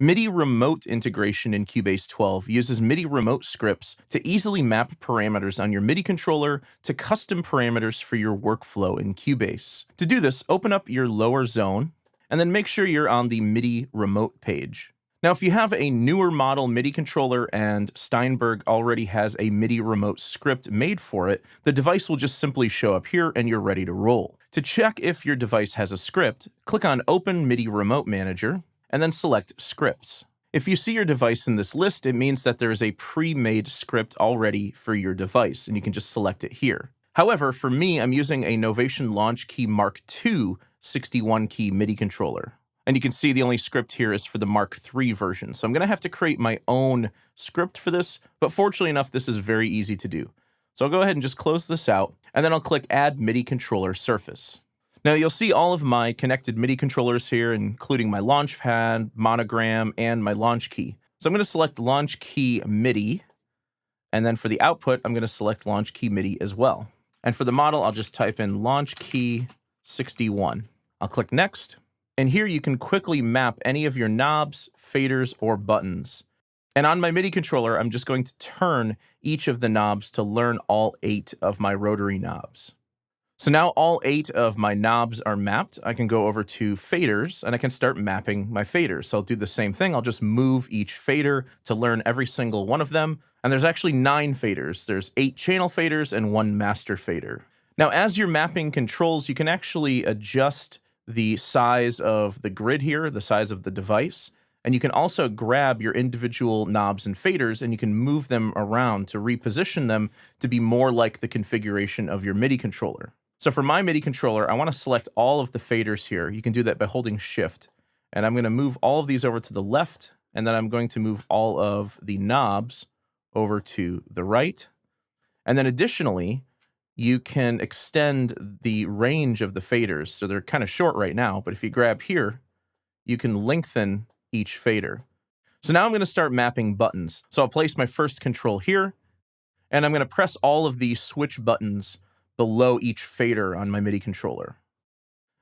MIDI Remote Integration in Cubase 12 uses MIDI remote scripts to easily map parameters on your MIDI controller to custom parameters for your workflow in Cubase. To do this, open up your lower zone, and then make sure you're on the MIDI Remote page. Now, if you have a newer model MIDI controller and Steinberg already has a MIDI remote script made for it, the device will just simply show up here and you're ready to roll. To check if your device has a script, click on Open MIDI Remote Manager, and then select Scripts. If you see your device in this list, it means that there is a pre-made script already for your device, and you can just select it here. However, for me, I'm using a Novation Launch Key Mark II 61-key MIDI controller. And you can see the only script here is for the Mark III version. So I'm going to have to create my own script for this, but fortunately enough, this is very easy to do. So I'll go ahead and just close this out, and then I'll click Add MIDI Controller Surface. Now you'll see all of my connected MIDI controllers here, including my launch pad, monogram, and my launch key. So I'm going to select Launch Key MIDI, and then for the output, I'm going to select Launch Key MIDI as well. And for the model, I'll just type in Launch Key 61. I'll click Next, and here you can quickly map any of your knobs, faders, or buttons. And on my MIDI controller, I'm just going to turn each of the knobs to learn all 8 of my rotary knobs. So now all 8 of my knobs are mapped. I can go over to faders and I can start mapping my faders. So I'll do the same thing. I'll just move each fader to learn every single one of them. And there's actually 9 faders. There's 8 channel faders and 1 master fader. Now, as you're mapping controls, you can actually adjust the size of the grid here, the size of the device. And you can also grab your individual knobs and faders and you can move them around to reposition them to be more like the configuration of your MIDI controller. So for my MIDI controller, I want to select all of the faders here. You can do that by holding Shift. And I'm going to move all of these over to the left, and then I'm going to move all of the knobs over to the right. And then additionally, you can extend the range of the faders. So they're kind of short right now, but if you grab here, you can lengthen each fader. So now I'm going to start mapping buttons. So I'll place my first control here, and I'm going to press all of the switch buttons below each fader on my MIDI controller.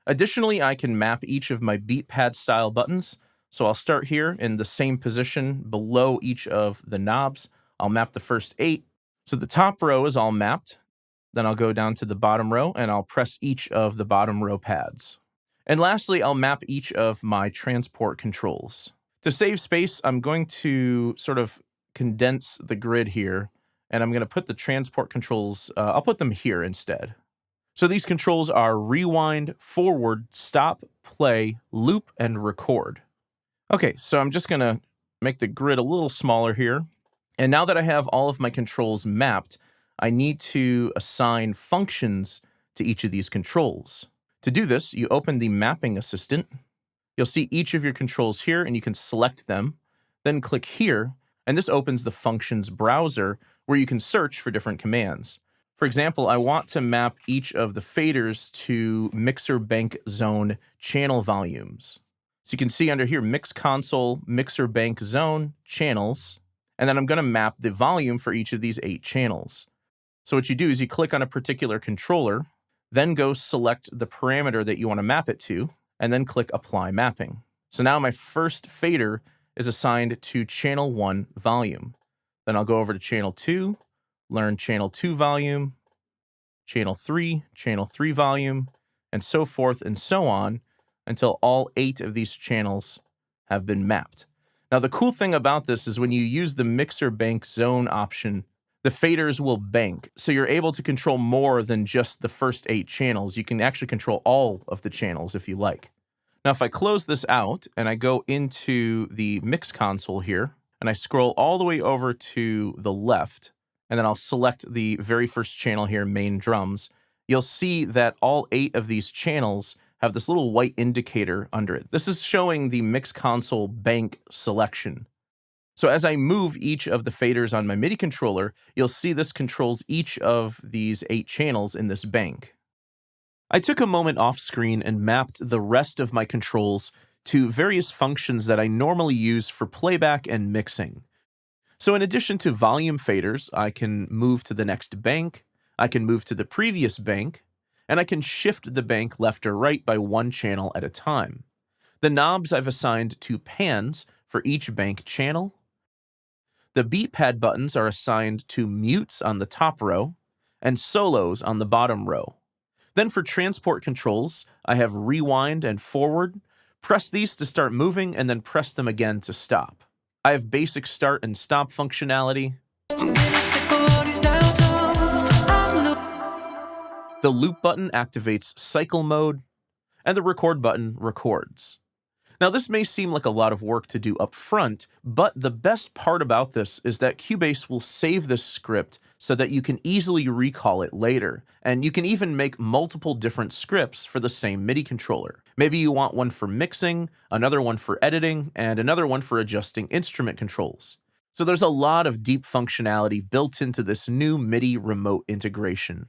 Additionally, I can map each of my beat pad style buttons. So I'll start here in the same position below each of the knobs. I'll map the first 8. So the top row is all mapped. Then I'll go down to the bottom row and I'll press each of the bottom row pads. And lastly, I'll map each of my transport controls. To save space, I'm going to sort of condense the grid here, and I'm going to put the transport controls, I'll put them here instead. So these controls are rewind, forward, stop, play, loop, and record. Okay, so I'm just going to make the grid a little smaller here. And now that I have all of my controls mapped, I need to assign functions to each of these controls. To do this, you open the Mapping Assistant. You'll see each of your controls here, and you can select them. Then click here, and this opens the Functions browser, where you can search for different commands. For example, I want to map each of the faders to mixer bank zone channel volumes. So you can see under here, Mix Console, Mixer Bank Zone, Channels, and then I'm going to map the volume for each of these 8 channels. So what you do is you click on a particular controller, then go select the parameter that you want to map it to, and then click Apply Mapping. So now my first fader is assigned to channel 1 volume. Then I'll go over to channel 2, learn channel 2 volume, channel 3 volume, and so forth and so on until all 8 of these channels have been mapped. Now, the cool thing about this is when you use the Mixer Bank Zone option, the faders will bank. So you're able to control more than just the first 8 channels. You can actually control all of the channels if you like. Now, if I close this out and I go into the Mix Console here, and I scroll all the way over to the left, and then I'll select the very first channel here, main drums, you'll see that all 8 of these channels have this little white indicator under it. This is showing the Mix Console bank selection. So as I move each of the faders on my MIDI controller, you'll see this controls each of these 8 channels in this bank. I took a moment off screen and mapped the rest of my controls to various functions that I normally use for playback and mixing. So in addition to volume faders, I can move to the next bank, I can move to the previous bank, and I can shift the bank left or right by 1 channel at a time. The knobs I've assigned to pans for each bank channel. The beat pad buttons are assigned to mutes on the top row and solos on the bottom row. Then for transport controls, I have rewind and forward. Press these to start moving and then press them again to stop. I have basic start and stop functionality. The loop button activates cycle mode, and the record button records. Now, this may seem like a lot of work to do up front, but the best part about this is that Cubase will save this script so that you can easily recall it later, and you can even make multiple different scripts for the same MIDI controller. Maybe you want one for mixing, another one for editing, and another one for adjusting instrument controls. So there's a lot of deep functionality built into this new MIDI remote integration.